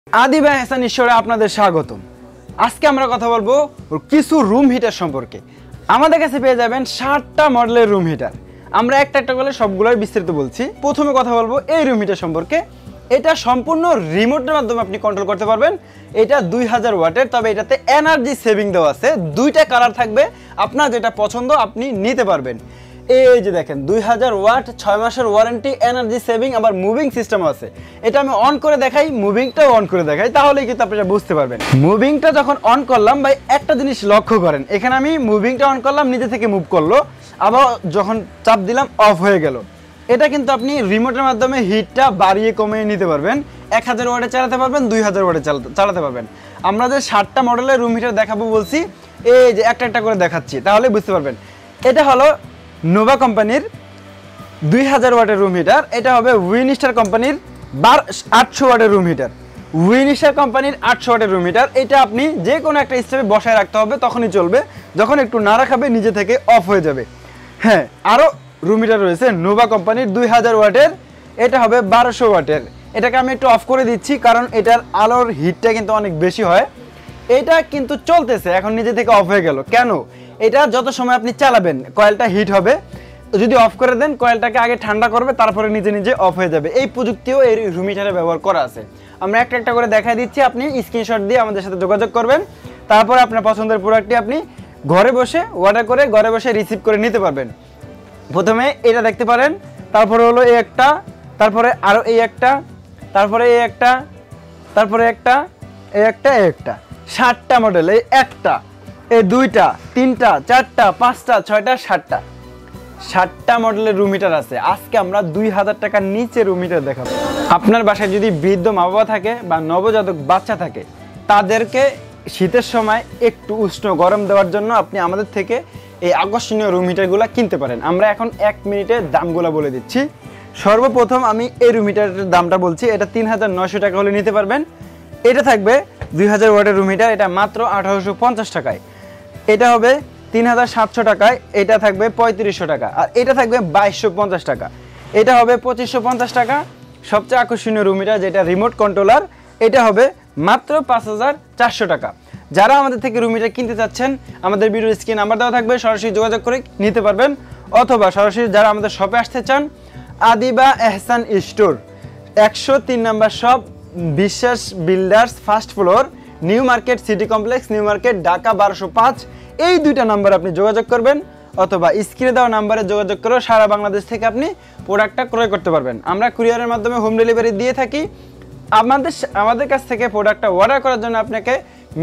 আদিবা এহসান ঈশ্বরে আপনাদের স্বাগতম। আজকে আমরা কথা বলবো কিছু রুম হিটার সম্পর্কে। আমাদের কাছে পেয়ে যাবেন 60টা মডেলের রুম হিটার। আমরা একটা একটা করে সবগুলোর বিস্তারিত বলছি। প্রথমে কথা বলবো এই রুম হিটার সম্পর্কে। এটা সম্পূর্ণ রিমোটের মাধ্যমে আপনি কন্ট্রোল করতে পারবেন। এটা 2000 ওয়াটের, তবে এটাতে এনার্জি সেভিং দেওয়া আছে। দুইটা কালার থাকবে, আপনার যেটা পছন্দ আপনি নিতে পারবেন। এই যে দেখেন 2000 ওয়াট, 6 মাসের ওয়ারেন্টি, এনার্জি সেভিং, আবার মুভিং সিস্টেম আছে। এটা আমি অন করে দেখাই, মুভিংটাও অন করে দেখাই, তাহলেই কিন্তু আপনারা বুঝতে পারবেন। মুভিংটা যখন অন করলাম ভাই, একটা জিনিস লক্ষ্য করেন, এখানে আমি মুভিংটা অন করলাম, নিজে থেকে মুভ করলো, আবার যখন চাপ দিলাম অফ হয়ে গেল। এটা কিন্তু আপনি রিমোটের মাধ্যমে হিটটা বাড়িয়ে কমিয়ে নিতে পারবেন। 1000 ওয়াটে চালাতে পারবেন, 2000 ওয়াটে চালাতে পারবেন। আমরা যে 60টা মডেলের রুম হিটার দেখাবো বলছি, এই যে একটা একটা করে দেখাচ্ছি, তাহলে বুঝতে পারবেন। এটা হলো নোভা কোম্পানির 2000 ওয়াটের রুম হিটার। এটা হবে উইনস্টার কোম্পানির 800 ওয়াটের রুম হিটার। উইনস্টার কোম্পানির 800 ওয়াটের রুম হিটার। এটা আপনি যে কোনো একটা স্টেপে বসায় রাখতে হবে, তখনই চলবে। যখন একটু নাড়া খাবে নিজে থেকে অফ হয়ে যাবে। হ্যাঁ, আরও রুম হিটার রয়েছে নোভা কোম্পানির 2000 ওয়াটের। এটা হবে 1200 ওয়াটের। এটাকে আমি একটু অফ করে দিচ্ছি, কারণ এটার আলোর হিটটা কিন্তু অনেক বেশি হয়। এটা কিন্তু চলতেছে, এখন নিজে থেকে অফ হয়ে গেল। কেন? এটা যত সময় আপনি চালাবেন কয়েলটা হিট হবে, যদি অফ করে দেন কয়েলটাকে আগে ঠান্ডা করবে, তারপরে নিজে নিজে অফ হয়ে যাবে। এই প্রযুক্তিও এই রুম হিটারে ব্যবহার করা আছে। আমরা একটা একটা করে দেখাই দিচ্ছি, আপনি স্ক্রিনশট দিয়ে আমাদের সাথে যোগাযোগ করবেন। তারপরে আপনার পছন্দের প্রোডাক্টটি আপনি ঘরে বসে অর্ডার করে ঘরে বসে রিসিভ করে নিতে পারবেন। প্রথমে এটা দেখতে পারেন, তারপরে হলো এই একটা, তারপরে আরও এই একটা, তারপরে এই একটা, তারপরে একটা, এই একটা, এই একটা। 60টা মডেল, এই একটা, এই দুইটা, তিনটা, চারটা, পাঁচটা, ছয়টা, 60টা মডেলের রুম হিটার আছে। আজকে আমরা 2000 টাকার নিচে রুম হিটার দেখাবো। আপনার বাসায় যদি বৃদ্ধ মা বাবা থাকে বা নবজাতক বাচ্চা থাকে, তাদেরকে শীতের সময় একটু উষ্ণ গরম দেওয়ার জন্য আপনি আমাদের থেকে এই আকর্ষণীয় রুম হিটারগুলো কিনতে পারেন। আমরা এখন 1 মিনিটে দামগুলো বলে দিচ্ছি। সর্বপ্রথম আমি এই রুম হিটারের দামটা বলছি। এটা 3900 টাকা হলে নিতে পারবেন। এটা থাকবে 2000 ওয়াটের রুম হিটার, এটা মাত্র 1850 টাকায়। এটা হবে 3700 টাকায়, এটা থাকবে 3500 টাকা, আর এটা থাকবে 2250 টাকা। এটা হবে 2550 টাকা। সবচেয়ে আকর্ষণীয় রুম হিটার, যেটা রিমোট কন্ট্রোলার, এটা হবে মাত্র 5400 টাকা। যারা আমাদের থেকে রুম হিটার কিনতে চাচ্ছেন, আমাদের ভিডিওর স্ক্রিনে নাম্বার দেওয়া থাকবে, সরাসরি যোগাযোগ করে নিতে পারবেন। অথবা সরাসরি যারা আমাদের শপে আসতে চান, আদিবা এহসান স্টোর, 103 নম্বর শপ, বিশ্বাস builders, first floor, new market city complex, new market, Dhaka 1205। এই দুইটা নাম্বার আপনি যোগাযোগ করবেন, অথবা স্ক্রিনে দেওয়া নাম্বারে যোগাযোগ করে সারা বাংলাদেশ থেকে আপনি প্রোডাক্টটা ক্রয় করতে পারবেন। আমরা কুরিয়ারের মাধ্যমে হোম ডেলিভারি দিয়ে থাকি। আমাদের কাছ থেকে প্রোডাক্টটা অর্ডার করার জন্য আপনাকে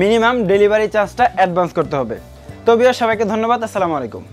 মিনিমাম ডেলিভারি চার্জটা অ্যাডভান্স করতে হবে। তো ভিউয়ার্স, সবাইকে ধন্যবাদ। আসসালামু আলাইকুম।